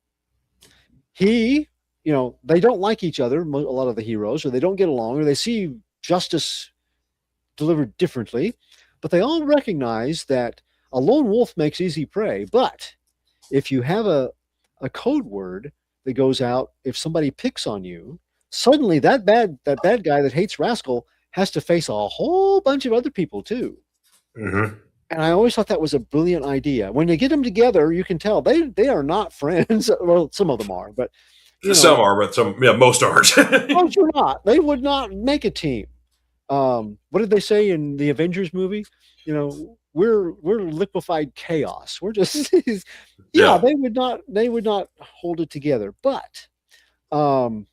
He, they don't like each other, a lot of the heroes, or they don't get along, or they see justice delivered differently, but they all recognize that a lone wolf makes easy prey. But if you have a code word that goes out, if somebody picks on you, suddenly that bad guy that hates Rascal has to face a whole bunch of other people too. Mhm. And I always thought that was a brilliant idea. When you get them together, you can tell they are not friends. Well, some of them are, but you Some know, are, but some, yeah, most aren't. most are not. They would not make a team. What did they say in the Avengers movie? We're liquefied chaos. We're just yeah. Yeah. They would not hold it together. But um,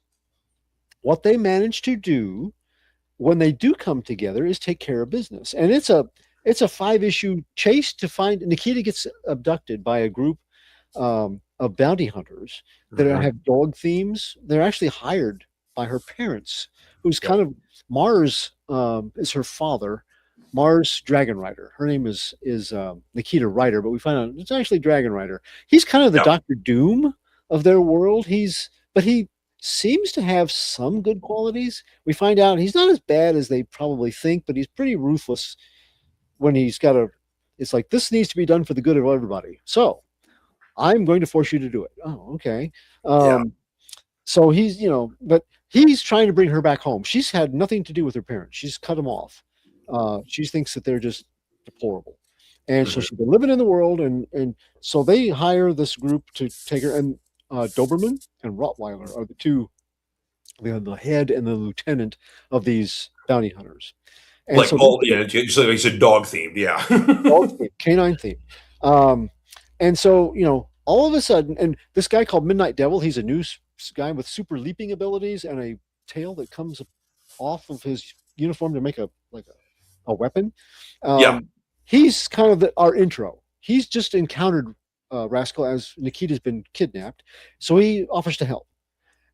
what they managed to do when they do come together is take care of business, and it's a 5 issue chase to find Nikita gets abducted by a group of bounty hunters that Mhm. have dog themes. They're actually hired by her parents, who's kind Yep. of Mars is her father. Mars Dragon Rider. Her name is Nikita Ryder, but we find out it's actually Dragon Rider. He's kind of the Yep. Doctor Doom of their world. He seems to have some good qualities. We find out he's not as bad as they probably think, but he's pretty ruthless when he's got a. It's like this needs to be done for the good of everybody. So I'm going to force you to do it. Oh, okay. Yeah. So but he's trying to bring her back home. She's had nothing to do with her parents. She's cut them off. She thinks that they're just deplorable. And so Mhm. she's been living in the world, and so they hire this group to take her. And Doberman and Rottweiler are the two, the head and the lieutenant of these bounty hunters. And Like so all, yeah, you said dog themed. Yeah. dog theme, canine theme. Um, and so, all of a sudden, and this guy called Midnight Devil, he's a new guy with super leaping abilities and a tail that comes off of his uniform to make a weapon. Yeah. Um, he's kind of our intro. he's just encountered Rascal as Nikita's been kidnapped, so he offers to help.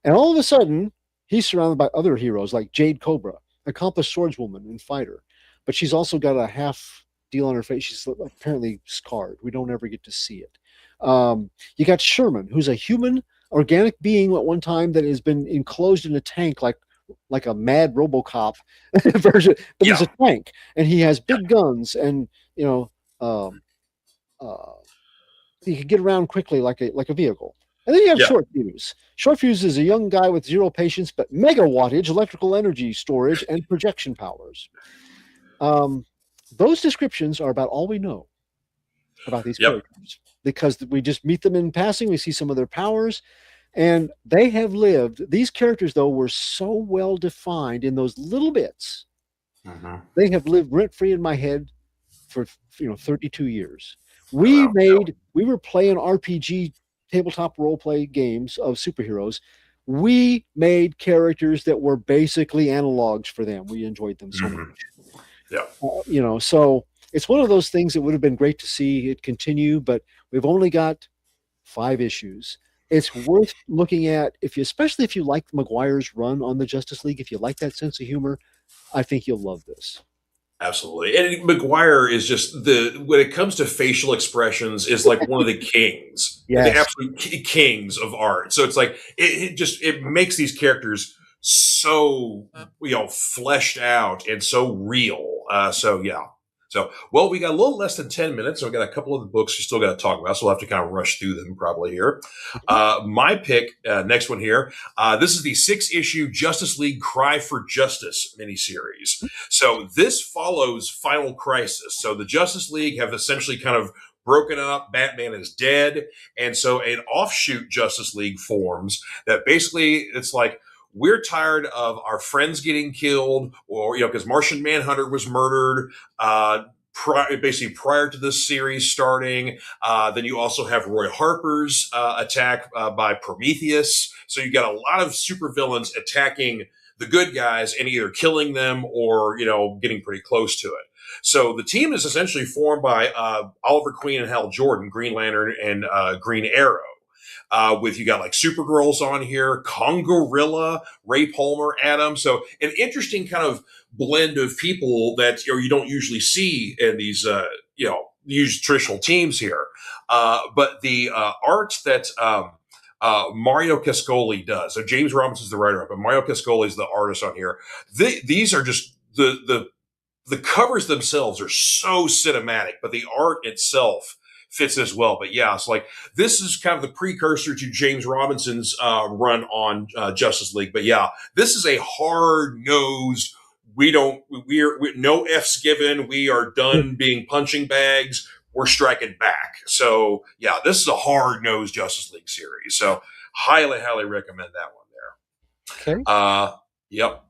And all of a sudden, he's surrounded by other heroes like Jade Cobra, accomplished swordswoman and fighter, but she's also got a half deal on her face. She's apparently scarred. We don't ever get to see it. You got Sherman, who's a human organic being at one time that has been enclosed in a tank like a mad RoboCop version, but he's a tank and he has big guns and um, uh, he can get around quickly like a vehicle. And then you have Short Fuse. Short Fuse is a young guy with zero patience, but mega wattage electrical energy storage and projection powers. Those descriptions are about all we know about these characters because we just meet them in passing. We see some of their powers, and they have lived. These characters, though, were so well defined in those little bits. They have lived rent free in my head for 32 years. We were playing RPG tabletop role play games of superheroes. We made characters that were basically analogs for them. We enjoyed them so much. Yeah. So it's one of those things that would have been great to see it continue, but we've only got 5 issues. It's worth looking at especially if you like Maguire's run on the Justice League. If you like that sense of humor, I think you'll love this. Absolutely. And Maguire is just when it comes to facial expressions, is like one of the kings, the absolute kings of art. So it's like, it makes these characters so, fleshed out and so real. So, well, we got a little less than 10 minutes. So we got a couple of the books we still got to talk about. So we'll have to kind of rush through them probably here. My pick, next one here. This is the 6-issue Justice League Cry for Justice miniseries. So this follows Final Crisis. So the Justice League have essentially kind of broken up. Batman is dead. And so an offshoot Justice League forms that basically it's like, we're tired of our friends getting killed, or because Martian Manhunter was murdered basically prior to this series starting. Then you also have Roy Harper's attack by Prometheus. So you got a lot of supervillains attacking the good guys and either killing them or getting pretty close to it. So the team is essentially formed by Oliver Queen and Hal Jordan, Green Lantern and Green Arrow. You got like Supergirl's on here, Kongorilla, Ray Palmer, Adam. So an interesting kind of blend of people that you don't usually see in these these traditional teams here. But the art that Mario Cascoli does. So James Robinson's the writer, but Mario Cascoli is the artist on here. These are just the covers themselves are so cinematic, but the art itself fits as well. But it's like this is kind of the precursor to James Robinson's run on Justice League. But this is a hard-nosed. We're no F's given. We are done being punching bags. We're striking back. So this is a hard-nosed Justice League series. So highly, highly recommend that one there. Okay. Yep.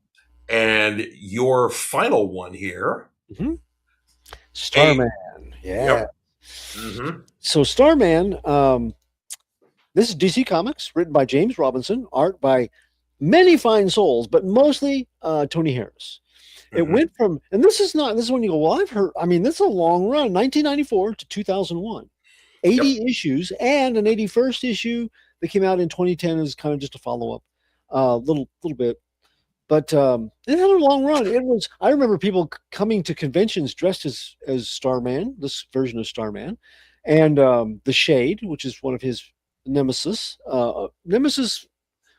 And your final one here, Starman. Yep. So Starman, this is DC Comics, written by James Robinson, art by many fine souls, but mostly Tony Harris. It went from, and this is when you go, well, I've heard, this is a long run, 1994 to 2001, 80 issues and an 81st issue that came out in 2010 is kind of just a follow-up, little bit. But it had a long run. I remember people coming to conventions dressed as Starman, this version of Starman, and the Shade, which is one of his nemesis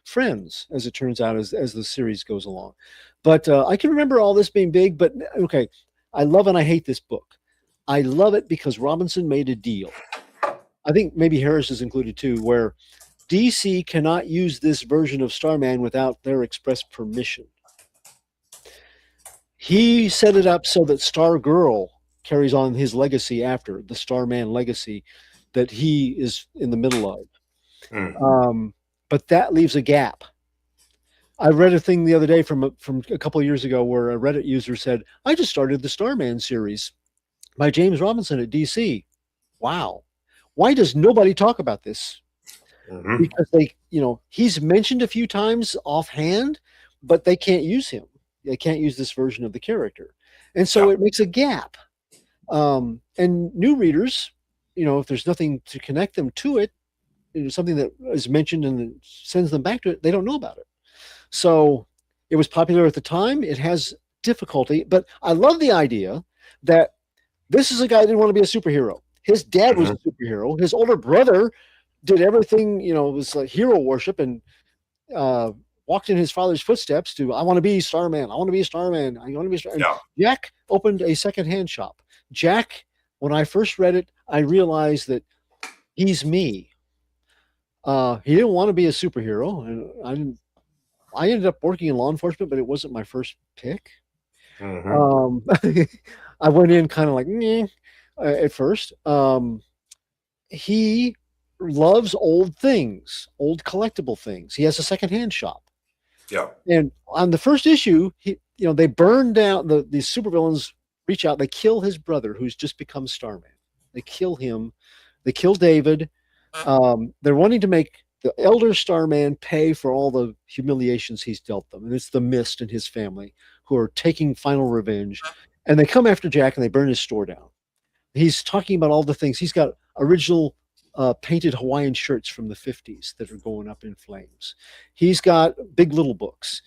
friends, as it turns out, as the series goes along. But I can remember all this being big, but okay, I love and I hate this book. I love it because Robinson made a deal. I think maybe Harris is included too, where DC cannot use this version of Starman without their express permission. He set it up so that Stargirl carries on his legacy after the Starman legacy that he is in the middle of. But that leaves a gap. I read a thing the other day from a couple of years ago where a Reddit user said, I just started the Starman series by James Robinson at DC. Wow. Why does nobody talk about this? Because he's mentioned a few times offhand, but they can't use him. They can't use this version of the character. And so it makes a gap. And new readers if there's nothing to connect them to it, something that is mentioned and sends them back to it, they don't know about it. So it was popular at the time. It has difficulty, but I love the idea that this is a guy who didn't want to be a superhero. His dad was Hmm. a superhero. His older brother did everything, was like hero worship and walked in his father's footsteps to, I want to be Starman. I want to be a Starman. I want to be a Starman. Yeah. Jack opened a secondhand shop. Jack, when I first read it, I realized that he's me. He didn't want to be a superhero, and I ended up working in law enforcement, but it wasn't my first pick. Hmm. I went in kind of like at first. He loves old things, old collectible things. He has a secondhand shop, Yeah. and on the first issue, they burn down the supervillains. Reach out, they kill his brother, who's just become Starman. They kill him. They kill David. They're wanting to make the elder Starman pay for all the humiliations he's dealt them. And it's the Mist and his family who are taking final revenge. And they come after Jack and they burn his store down. He's talking about all the things. He's got original painted Hawaiian shirts from the 50s that are going up in flames. He's got Big Little books.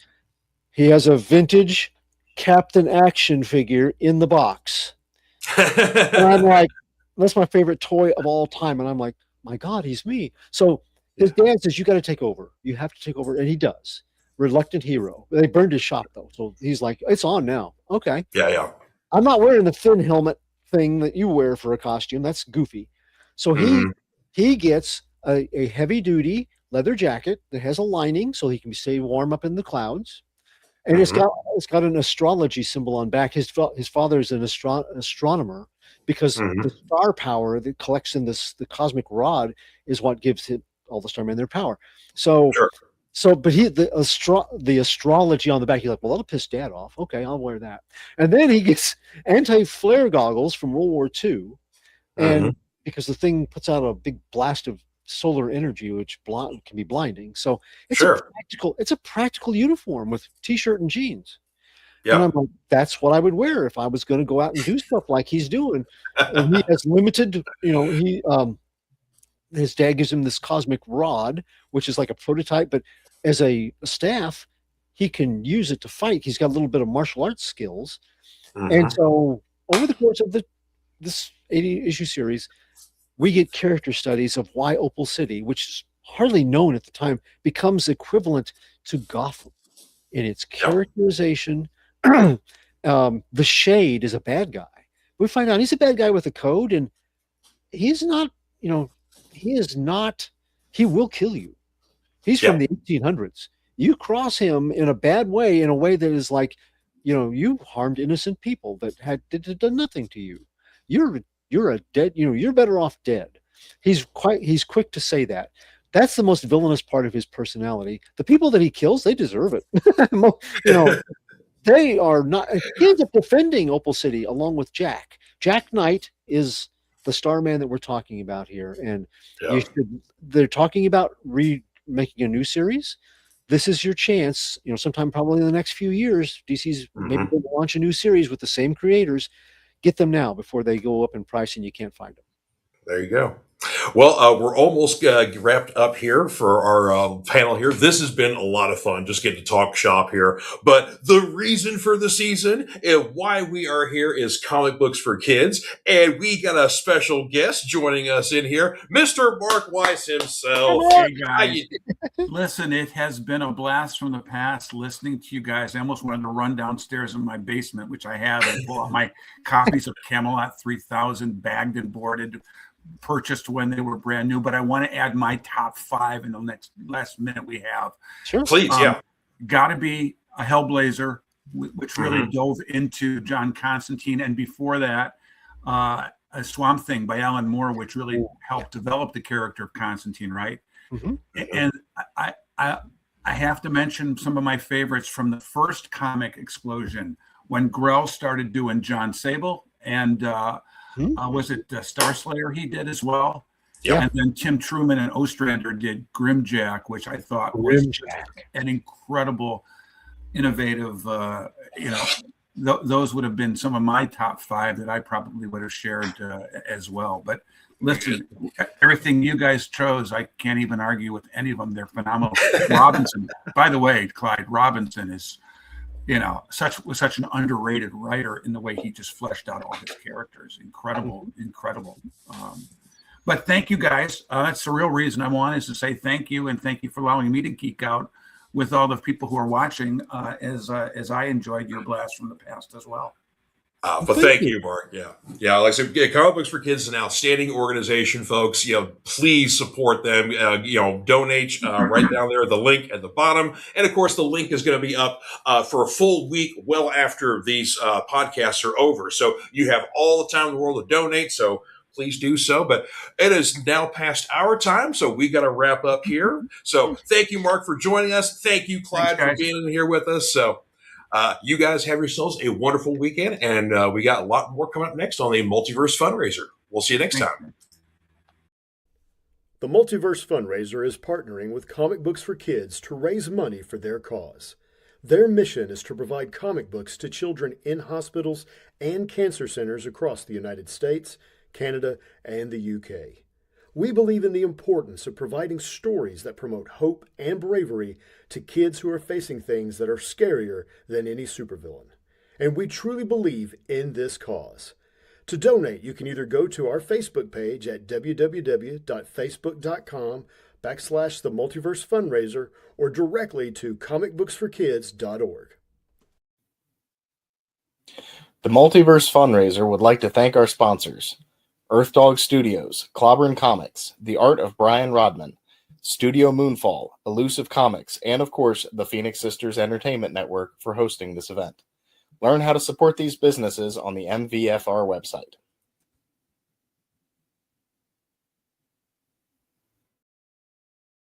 He has a vintage Captain Action figure in the box. And I'm like, that's my favorite toy of all time. And I'm like, my God, he's me. So his dad says, you got to take over. You have to take over. And he does. Reluctant hero. They burned his shop, though. So he's like, it's on now. Okay. Yeah. Yeah. I'm not wearing the thin helmet thing that you wear for a costume. That's goofy. So Hmm. he gets a heavy duty leather jacket that has a lining so he can stay warm up in the clouds. And Hmm. it's got an astrology symbol on back. His father is an astronomer because Hmm. the star power that collects in the cosmic rod is what gives all the Starmen their power. So Sure. but the astrology on the back, he's like, well, that'll piss Dad off. Okay, I'll wear that. And then he gets anti-flare goggles from World War II, Hmm. and because the thing puts out a big blast of solar energy, which can be blinding. So Sure. it's a practical uniform with t-shirt and jeans. And Yeah. I'm like, that's what I would wear if I was going to go out and do stuff like he's doing. And he has limited, his dad gives him this cosmic rod, which is like a prototype, but as a staff, he can use it to fight. He's got a little bit of martial arts skills. And Hmm. so over the course of this 80 issue series, we get character studies of why Opal City, which is hardly known at the time, becomes equivalent to Gotham in its Yeah. characterization. The Shade is a bad guy. We find out he's a bad guy with a code, and he's not, he is not, he will kill you. He's from Yeah. the 1800s. You cross him in a bad way, in a way that is like, you harmed innocent people that had done nothing to you. You're a dead, you're better off dead. He's quick to say that. That's the most villainous part of his personality. The people that he kills, they deserve it. you know, they are not. He ends up defending Opal City along with Jack. Jack Knight is the Starman that we're talking about here, and Yeah. they're talking about making a new series. This is your chance. Sometime probably in the next few years, DC's maybe Hmm. going to launch a new series with the same creators. Get them now before they go up in price and you can't find them. There you go. Well, we're almost wrapped up here for our panel here. This has been a lot of fun, just getting to talk shop here. But the reason for the season and why we are here is comic books for kids. And we got a special guest joining us in here, Mr. Mark Weiss himself. Hey How guys, you- listen, it has been a blast from the past listening to you guys. I almost wanted to run downstairs in my basement, which I have, and pull out my copies of Camelot 3000 bagged and boarded, purchased when they were brand new. But I want to add my top 5 in the last minute we have. Sure. Please, yeah. Got to be a Hellblazer, which really Mhm. dove into John Constantine, and before that, a Swamp Thing by Alan Moore, which really helped develop the character of Constantine, right? Mhm. And I have to mention some of my favorites from the first comic explosion when Grell started doing John Sable, and was it Star Slayer he did as well? Yeah. And then Tim Truman and Ostrander did Grimjack, which I thought was an incredible, innovative, those would have been some of my top 5 that I probably would have shared as well. But Listen, everything you guys chose, I can't even argue with any of them. They're phenomenal. Robinson, by the way, Clyde Robinson is, was such an underrated writer in the way he just fleshed out all his characters. Incredible. But thank you guys. That's the real reason I wanted is to say thank you, and thank you for allowing me to geek out with all the people who are watching as I enjoyed your blast from the past as well. But thank you, Mark. Yeah. Like I said, Comic Books for Kids is an outstanding organization, folks. Please support them. Donate right down there. The link at the bottom, and of course, the link is going to be up for a full week, well after these podcasts are over. So you have all the time in the world to donate. So please do so. But it is now past our time, so we got to wrap up here. So thank you, Mark, for joining us. Thank you, Clyde, for being in here with us. So. You guys have yourselves a wonderful weekend, and we got a lot more coming up next on the Multiverse Funraiser. We'll see you next time. The Multiverse Funraiser is partnering with Comic Books for Kids to raise money for their cause. Their mission is to provide comic books to children in hospitals and cancer centers across the United States, Canada, and the UK. We believe in the importance of providing stories that promote hope and bravery to kids who are facing things that are scarier than any supervillain. And we truly believe in this cause. To donate, you can either go to our Facebook page at www.facebook.com/The Multiverse Funraiser or directly to comicbooksforkids.org. The Multiverse Funraiser would like to thank our sponsors: Earth Dog Studios, Clobbern Comics, The Art of Brian Rodman, Studio Moonfall, Elusive Comics, and of course, the Phoenix Sisters Entertainment Network for hosting this event. Learn how to support these businesses on the MVFR website.